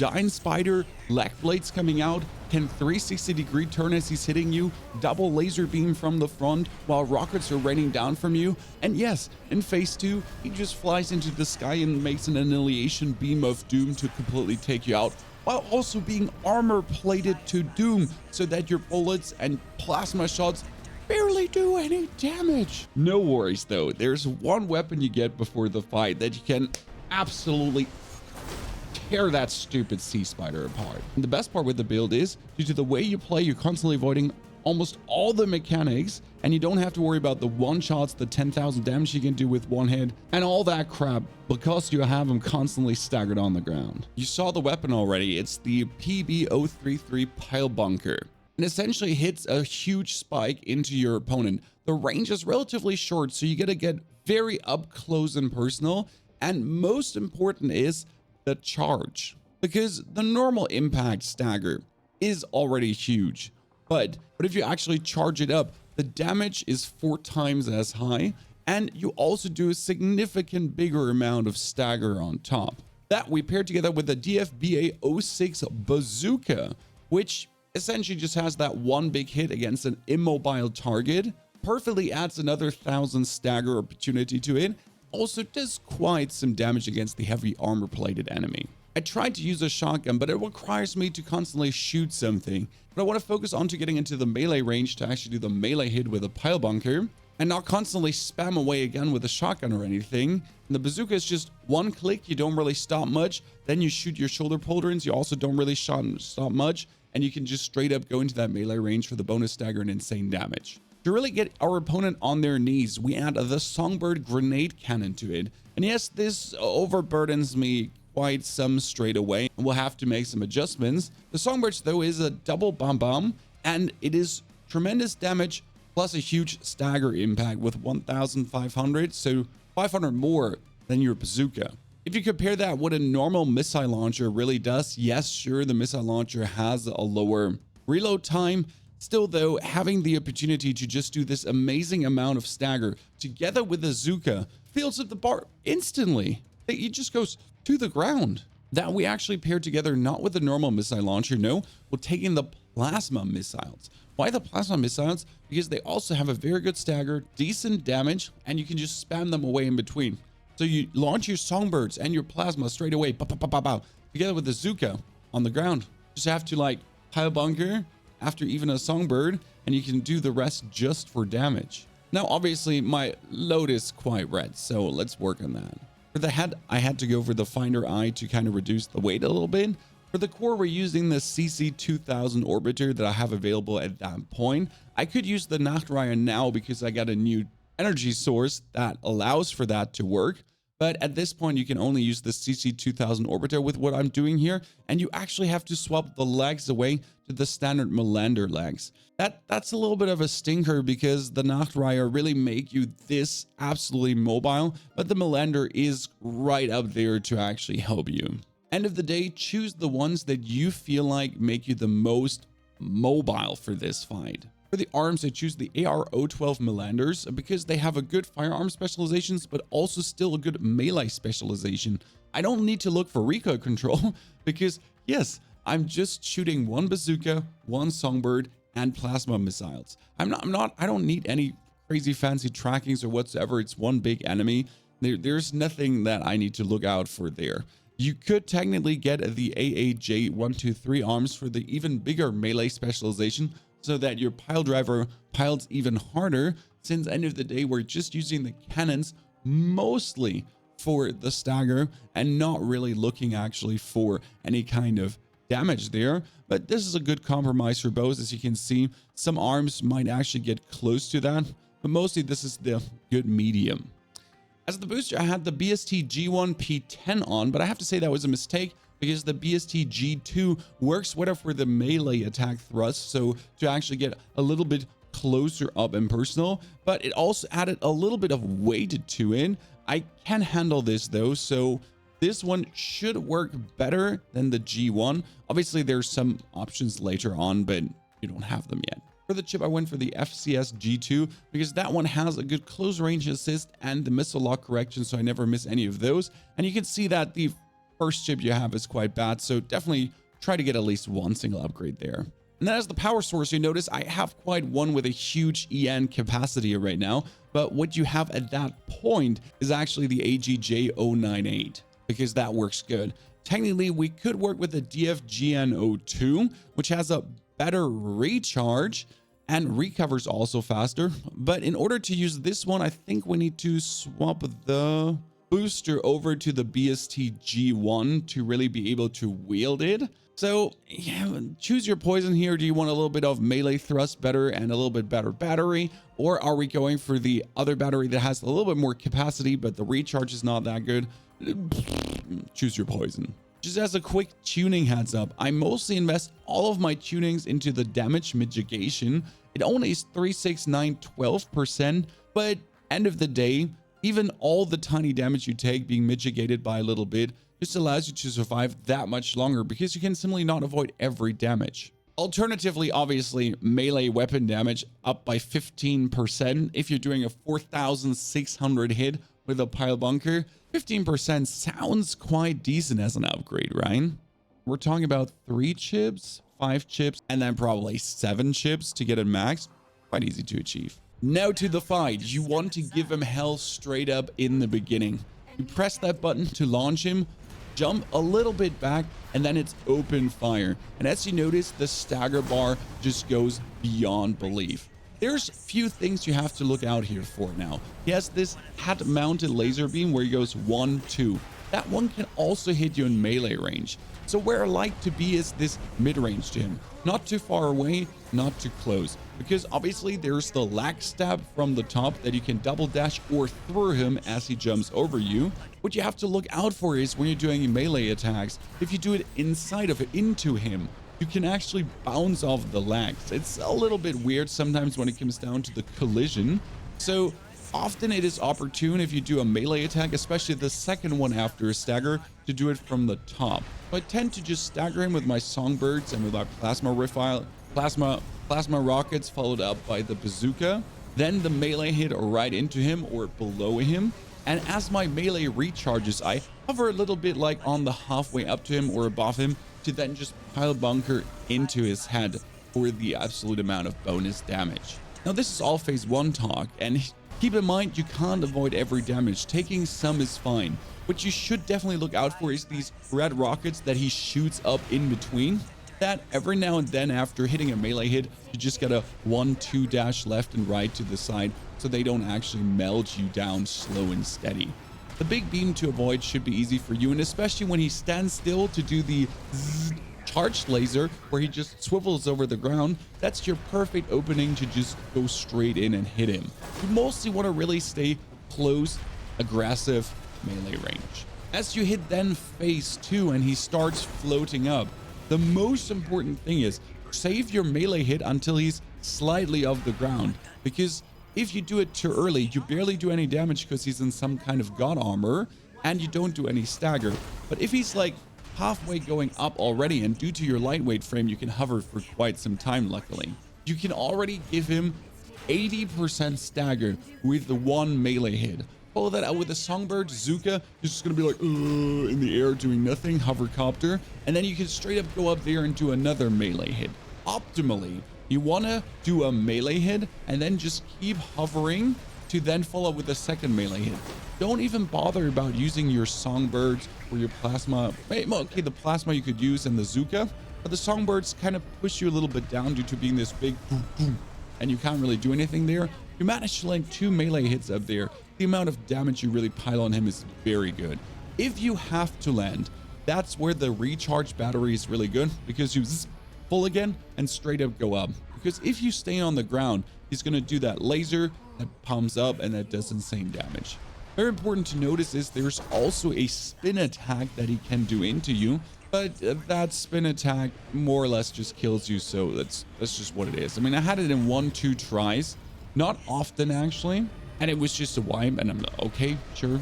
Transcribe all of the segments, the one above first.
Dying Spider, leg blades coming out, can 360-degree turn as he's hitting you, double laser beam from the front while rockets are raining down from you. And yes, in phase 2, he just flies into the sky and makes an annihilation beam of doom to completely take you out, while also being armor plated to doom so that your bullets and plasma shots barely do any damage. No worries though, there's one weapon you get before the fight that you can absolutely tear that stupid sea spider apart. And the best part with the build is, due to the way you play, you're constantly avoiding almost all the mechanics, and you don't have to worry about the one shots, the 10,000 damage you can do with one hit, and all that crap, because you have them constantly staggered on the ground. You saw the weapon already. It's the P4wnyhof pile bunker, and essentially hits a huge spike into your opponent. The range is relatively short, so you gotta get very up close and personal, and most important is the charge, because the normal impact stagger is already huge, but if you actually charge it up, the damage is 4 times as high, and you also do a significant bigger amount of stagger on top. That we paired together with the DFBA-06 bazooka, which essentially just has that one big hit against an immobile target, perfectly adds another 1,000 stagger opportunity to it, also does quite some damage against the heavy armor plated enemy. I tried to use a shotgun, but it requires me to constantly shoot something, but I want to focus on to getting into the melee range to actually do the melee hit with a pile bunker and not constantly spam away again with a shotgun or anything. And the bazooka is just one click, you don't really stop much, then you shoot your shoulder pauldrons, you also don't really stop much, and you can just straight up go into that melee range for the bonus stagger and insane damage. To really get our opponent on their knees, we add the Songbird grenade cannon to it. And yes, this overburdens me quite some straight away, and we'll have to make some adjustments. The Songbird though is a double bomb, and it is tremendous damage plus a huge stagger impact with 1,500, so 500 more than your bazooka. If you compare that what a normal missile launcher really does, yes, sure, the missile launcher has a lower reload time. Still though, having the opportunity to just do this amazing amount of stagger together with the bazooka fills up the bar instantly. It just goes to the ground. That we actually paired together not with the normal missile launcher, no, we're taking the plasma missiles. Why the plasma missiles? Because they also have a very good stagger, decent damage, and you can just spam them away in between. So you launch your songbirds and your plasma straight away, pow, pow, pow, pow, pow, together with the bazooka on the ground. Just have to like pile bunker after even a songbird, and you can do the rest just for damage. Now obviously my load is quite red, so let's work on that. For the head, I had to go for the finder eye to kind of reduce the weight a little bit. For the core, we're using the CC2000 orbiter that I have available at that point. I could use the Nachtraya now because I got a new energy source that allows for that to work. But at this point, you can only use the CC2000 orbiter with what I'm doing here, and you actually have to swap the legs away to the standard Melander legs. That's a little bit of a stinker because the Nachtraya really make you this absolutely mobile, but the Melander is right up there to actually help you. End of the day, choose the ones that you feel like make you the most mobile for this fight. For the arms, I choose the AR-012 Melanders because they have a good firearm specializations, but also still a good melee specialization. I don't need to look for recoil control because yes, I'm just shooting one bazooka, one songbird, and plasma missiles. I don't need any crazy fancy trackings or whatsoever. It's one big enemy. There's nothing that I need to look out for there. You could technically get the AAJ123 arms for the even bigger melee specialization, so that your pile driver piles even harder, since end of the day we're just using the cannons mostly for the stagger and not really looking actually for any kind of damage there. But this is a good compromise for bows. As you can see, some arms might actually get close to that, but mostly this is the good medium. As the booster, I had the BST G1 P10 on, but I have to say that was a mistake because the BST G2 works better for the melee attack thrust, so to actually get a little bit closer up and personal, but it also added a little bit of weight to it. I can handle this though, so this one should work better than the G1. Obviously there's some options later on, but you don't have them yet. For the chip, I went for the FCS G2 because that one has a good close range assist and the missile lock correction, so I never miss any of those. And you can see that the first chip you have is quite bad, so definitely try to get at least one single upgrade there. And then as the power source, you notice I have quite one with a huge EN capacity right now, but what you have at that point is actually the AGJ098, because that works good. Technically, we could work with the DFGN02, which has a better recharge and recovers also faster. But in order to use this one, I think we need to swap the booster over to the BST G1 to really be able to wield it. So yeah, choose your poison here. Do you want a little bit of melee thrust better and a little bit better battery? Or are we going for the other battery that has a little bit more capacity, but the recharge is not that good? Choose your poison. Just as a quick tuning heads up, I mostly invest all of my tunings into the damage mitigation. It only is 36912%, but end of the day, even all the tiny damage you take being mitigated by a little bit just allows you to survive that much longer because you can simply not avoid every damage. Alternatively, obviously, melee weapon damage up by 15%. If you're doing a 4,600 hit with a pile bunker, 15% sounds quite decent as an upgrade, right? We're talking about 3 chips, 5 chips, and then probably 7 chips to get it maxed. Quite easy to achieve. Now to the fight. You want to give him hell straight up in the beginning. You press that button to launch him, jump a little bit back, and then it's open fire. And as you notice, the stagger bar just goes beyond belief. There's a few things you have to look out here for now. He has this hat-mounted laser beam where he goes 1, 2. That one can also hit you in melee range. So where I like to be is this mid-range to him. Not too far away, not too close. Because obviously there's the lag stab from the top that you can double dash or through him as he jumps over you. What you have to look out for is when you're doing melee attacks, if you do it inside of it, into him, you can actually bounce off the lags. It's a little bit weird sometimes when it comes down to the collision. So often it is opportune if you do a melee attack, especially the second one after a stagger, to do it from the top. So I tend to just stagger him with my songbirds and with our plasma rockets followed up by the bazooka, then the melee hit right into him or below him. And as my melee recharges, I hover a little bit like on the halfway up to him or above him to then just pile bunker into his head for the absolute amount of bonus damage. Now this is all phase 1 talk, and keep in mind you can't avoid every damage. Taking some is fine. What you should definitely look out for is these red rockets that he shoots up in between. That every now and then after hitting a melee hit, you just get a 1-2 dash left and right to the side so they don't actually melt you down slow and steady. The big beam to avoid should be easy for you, and especially when he stands still to do the charged laser where he just swivels over the ground, that's your perfect opening to just go straight in and hit him. You mostly want to really stay close, aggressive melee range. As you hit then phase 2 and he starts floating up, the most important thing is save your melee hit until he's slightly off the ground, because if you do it too early, you barely do any damage because he's in some kind of god armor and you don't do any stagger. But if he's like halfway going up already, and due to your lightweight frame, you can hover for quite some time, luckily. You can already give him 80% staggered with the 1 melee hit. Follow that out with a songbird, Zuka. You're just going to be like, in the air doing nothing, hovercopter. And then you can straight up go up there and do another melee hit. Optimally, you want to do a melee hit and then just keep hovering to then follow with a second melee hit. Don't even bother about using your songbirds or your plasma. Okay, the plasma you could use and the Zuka, but the songbirds kind of push you a little bit down due to being this big and you can't really do anything there. You manage to land 2 melee hits up there. The amount of damage you really pile on him is very good. If you have to land, that's where the recharge battery is really good, because you full again and straight up go up. Because if you stay on the ground, he's going to do that laser that pumps up and that does insane damage. Very important to notice is there's also a spin attack that he can do into you, but that spin attack more or less just kills you, so that's just what it is. I mean, I had it in 1-2 tries, not often actually, and it was just a wipe, and I'm like, okay, sure,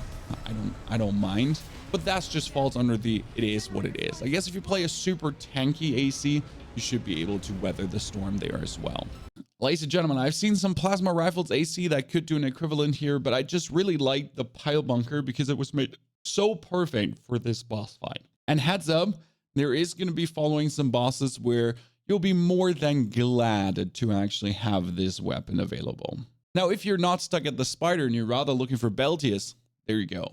I don't mind. But that's just falls under the it is what it is. I guess if you play a super tanky AC, you should be able to weather the storm there as well. Ladies and gentlemen, I've seen some plasma rifles AC that could do an equivalent here, but I just really like the pile bunker because it was made so perfect for this boss fight. And heads up, there is going to be following some bosses where you'll be more than glad to actually have this weapon available. Now, if you're not stuck at the spider and you're rather looking for Balteus, there you go.